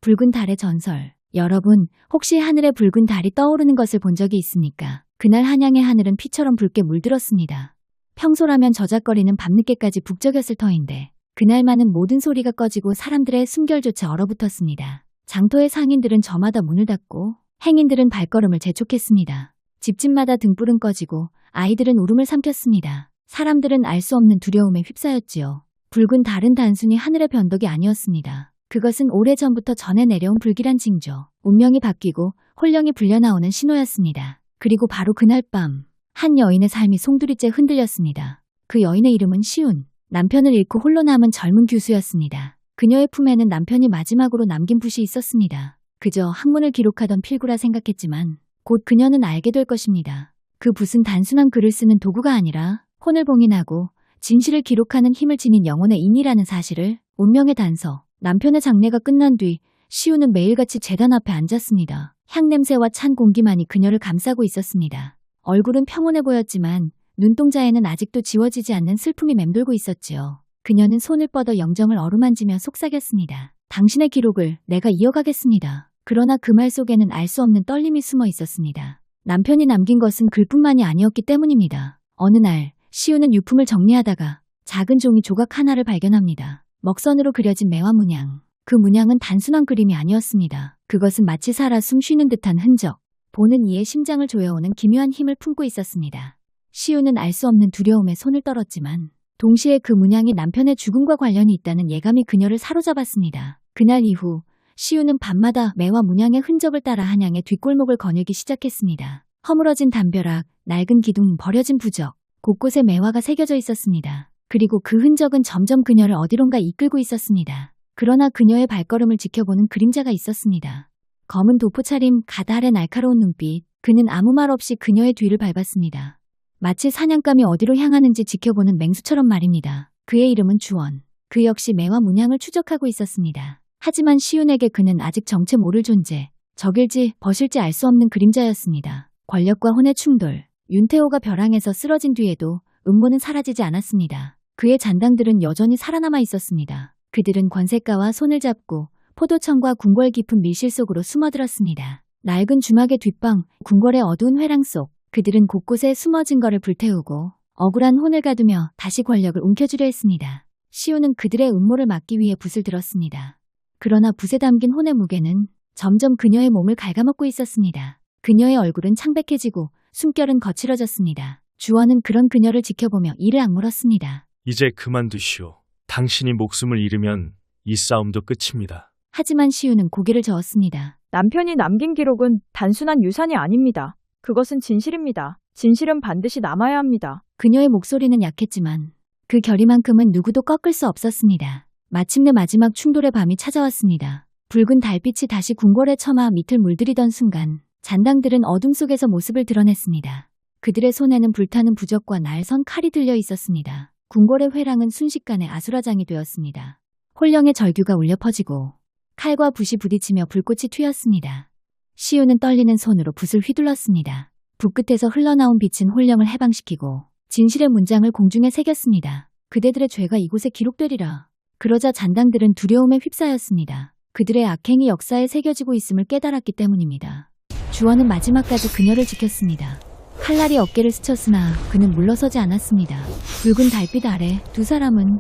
붉은 달의 전설. 여러분, 혹시 하늘에 붉은 달이 떠오르는 것을 본 적이 있습니까? 그날 한양의 하늘은 피처럼 붉게 물들었습니다. 평소라면 저작거리는 밤늦게까지 북적였을 터인데 그날만은 모든 소리가 꺼지고 사람들의 숨결조차 얼어붙었습니다. 장터의 상인들은 저마다 문을 닫고 행인들은 발걸음을 재촉했습니다. 집집마다 등불은 꺼지고 아이들은 울음을 삼켰습니다. 사람들은 알 수 없는 두려움에 휩싸였지요. 붉은 달은 단순히 하늘의 변덕이 아니었습니다. 그것은 오래전부터 전해 내려온 불길한 징조, 운명이 바뀌고 혼령이 불려나오는 신호였습니다. 그리고 바로 그날 밤, 한 여인의 삶이 송두리째 흔들렸습니다. 그 여인의 이름은 시운, 남편을 잃고 홀로 남은 젊은 교수였습니다. 그녀의 품에는 남편이 마지막으로 남긴 붓이 있었습니다. 그저 학문을 기록하던 필구라 생각했지만 곧 그녀는 알게 될 것입니다. 그 붓은 단순한 글을 쓰는 도구가 아니라 혼을 봉인하고 진실을 기록하는 힘을 지닌 영혼의 인이라는 사실을. 운명의 단서. 남편의 장례가 끝난 뒤 시우는 매일같이 제단 앞에 앉았습니다. 향냄새와 찬 공기만이 그녀를 감싸고 있었습니다. 얼굴은 평온해 보였지만 눈동자에는 아직도 지워지지 않는 슬픔이 맴돌고 있었지요. 그녀는 손을 뻗어 영정을 어루만지며 속삭였습니다. 당신의 기록을 내가 이어가겠습니다. 그러나 그 말 속에는 알 수 없는 떨림이 숨어 있었습니다. 남편이 남긴 것은 글뿐만이 아니었기 때문입니다. 어느 날 시우는 유품을 정리하다가 작은 종이 조각 하나를 발견합니다. 먹선으로 그려진 매화 문양. 그 문양은 단순한 그림이 아니었습니다. 그것은 마치 살아 숨 쉬는 듯한 흔적. 보는 이의 심장을 조여오는 기묘한 힘을 품고 있었습니다. 시우는 알 수 없는 두려움에 손을 떨었지만 동시에 그 문양이 남편의 죽음과 관련이 있다는 예감이 그녀를 사로잡았습니다. 그날 이후 시우는 밤마다 매화 문양의 흔적을 따라 한양의 뒷골목을 거닐기 시작했습니다. 허물어진 담벼락, 낡은 기둥, 버려진 부적, 곳곳에 매화가 새겨져 있었습니다. 그리고 그 흔적은 점점 그녀를 어디론가 이끌고 있었습니다. 그러나 그녀의 발걸음을 지켜보는 그림자가 있었습니다. 검은 도포 차림, 가달의 날카로운 눈빛, 그는 아무 말 없이 그녀의 뒤를 밟았습니다. 마치 사냥감이 어디로 향하는지 지켜보는 맹수처럼 말입니다. 그의 이름은 주원. 그 역시 매화 문양을 추적하고 있었습니다. 하지만 시운에게 그는 아직 정체 모를 존재, 적일지 벗일지 알 수 없는 그림자였습니다. 권력과 혼의 충돌, 윤태호가 벼랑에서 쓰러진 뒤에도 음모는 사라지지 않았습니다. 그의 잔당들은 여전히 살아남아 있었습니다. 그들은 권세가와 손을 잡고 포도청과 궁궐 깊은 밀실 속으로 숨어들었습니다. 낡은 주막의 뒷방, 궁궐의 어두운 회랑 속, 그들은 곳곳에 숨어 증거를 불태우고 억울한 혼을 가두며 다시 권력을 움켜쥐려 했습니다. 시우는 그들의 음모를 막기 위해 붓을 들었습니다. 그러나 붓에 담긴 혼의 무게는 점점 그녀의 몸을 갉아먹고 있었습니다. 그녀의 얼굴은 창백해지고 숨결은 거칠어졌습니다. 주원은 그런 그녀를 지켜보며 이를 악물었습니다. 이제 그만두시오. 당신이 목숨을 잃으면 이 싸움도 끝입니다. 하지만 시우는 고개를 저었습니다. 남편이 남긴 기록은 단순한 유산이 아닙니다. 그것은 진실입니다. 진실은 반드시 남아야 합니다. 그녀의 목소리는 약했지만 그 결의만큼은 누구도 꺾을 수 없었습니다. 마침내 마지막 충돌의 밤이 찾아왔습니다. 붉은 달빛이 다시 궁궐의 처마 밑을 물들이던 순간 잔당들은 어둠 속에서 모습을 드러냈습니다. 그들의 손에는 불타는 부적과 날선 칼이 들려 있었습니다. 궁궐의 회랑은 순식간에 아수라장이 되었습니다. 혼령의 절규가 울려 퍼지고 칼과 붓이 부딪히며 불꽃이 튀었습니다. 시우는 떨리는 손으로 붓을 휘둘렀습니다. 붓 끝에서 흘러나온 빛은 혼령을 해방시키고 진실의 문장을 공중에 새겼습니다. 그대들의 죄가 이곳에 기록되리라. 그러자 잔당들은 두려움에 휩싸였습니다. 그들의 악행이 역사에 새겨지고 있음을 깨달았기 때문입니다. 주원은 마지막까지 그녀를 지켰습니다. 칼날이 어깨를 스쳤으나 그는 물러서지 않았습니다. 붉은 달빛 아래 두 사람은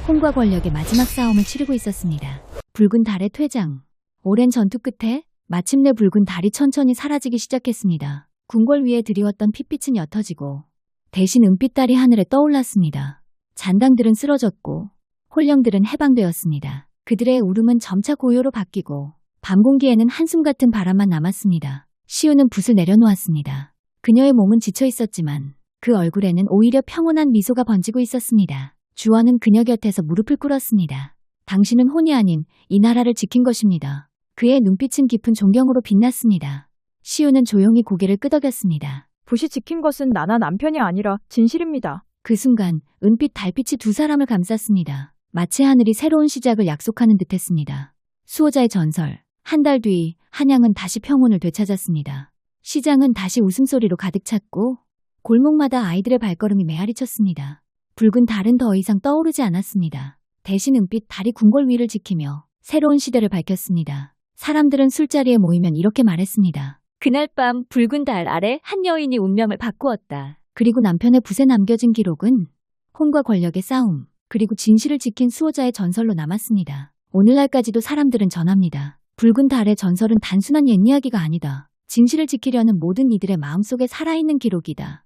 혼과 권력의 마지막 싸움을 치르고 있었습니다. 붉은 달의 퇴장. 오랜 전투 끝에 마침내 붉은 달이 천천히 사라지기 시작했습니다. 궁궐 위에 드리웠던 핏빛은 옅어지고 대신 은빛 달이 하늘에 떠올랐습니다. 잔당들은 쓰러졌고 혼령들은 해방되었습니다. 그들의 울음은 점차 고요로 바뀌고 밤 공기에는 한숨 같은 바람만 남았습니다. 시우는 붓을 내려놓았습니다. 그녀의 몸은 지쳐 있었지만 그 얼굴에는 오히려 평온한 미소가 번지고 있었습니다. 주원은 그녀 곁에서 무릎을 꿇었습니다. 당신은 혼이 아닌 이 나라를 지킨 것입니다. 그의 눈빛은 깊은 존경으로 빛났습니다. 시우는 조용히 고개를 끄덕였습니다. 붓이 지킨 것은 나나 남편이 아니라 진실입니다. 그 순간 은빛 달빛이 두 사람을 감쌌습니다. 마치 하늘이 새로운 시작을 약속하는 듯했습니다. 수호자의 전설. 한 달 뒤 한양은 다시 평온을 되찾았습니다. 시장은 다시 웃음소리로 가득 찼고 골목마다 아이들의 발걸음이 메아리쳤습니다. 붉은 달은 더 이상 떠오르지 않았습니다. 대신 은빛 달이 궁궐 위를 지키며 새로운 시대를 밝혔습니다. 사람들은 술자리에 모이면 이렇게 말했습니다. 그날 밤 붉은 달 아래 한 여인이 운명을 바꾸었다. 그리고 남편의 붓에 남겨진 기록은 혼과 권력의 싸움, 그리고 진실을 지킨 수호자의 전설로 남았습니다. 오늘날까지도 사람들은 전합니다. 붉은 달의 전설은 단순한 옛 이야기가 아니다. 진실을 지키려는 모든 이들의 마음속에 살아있는 기록이다.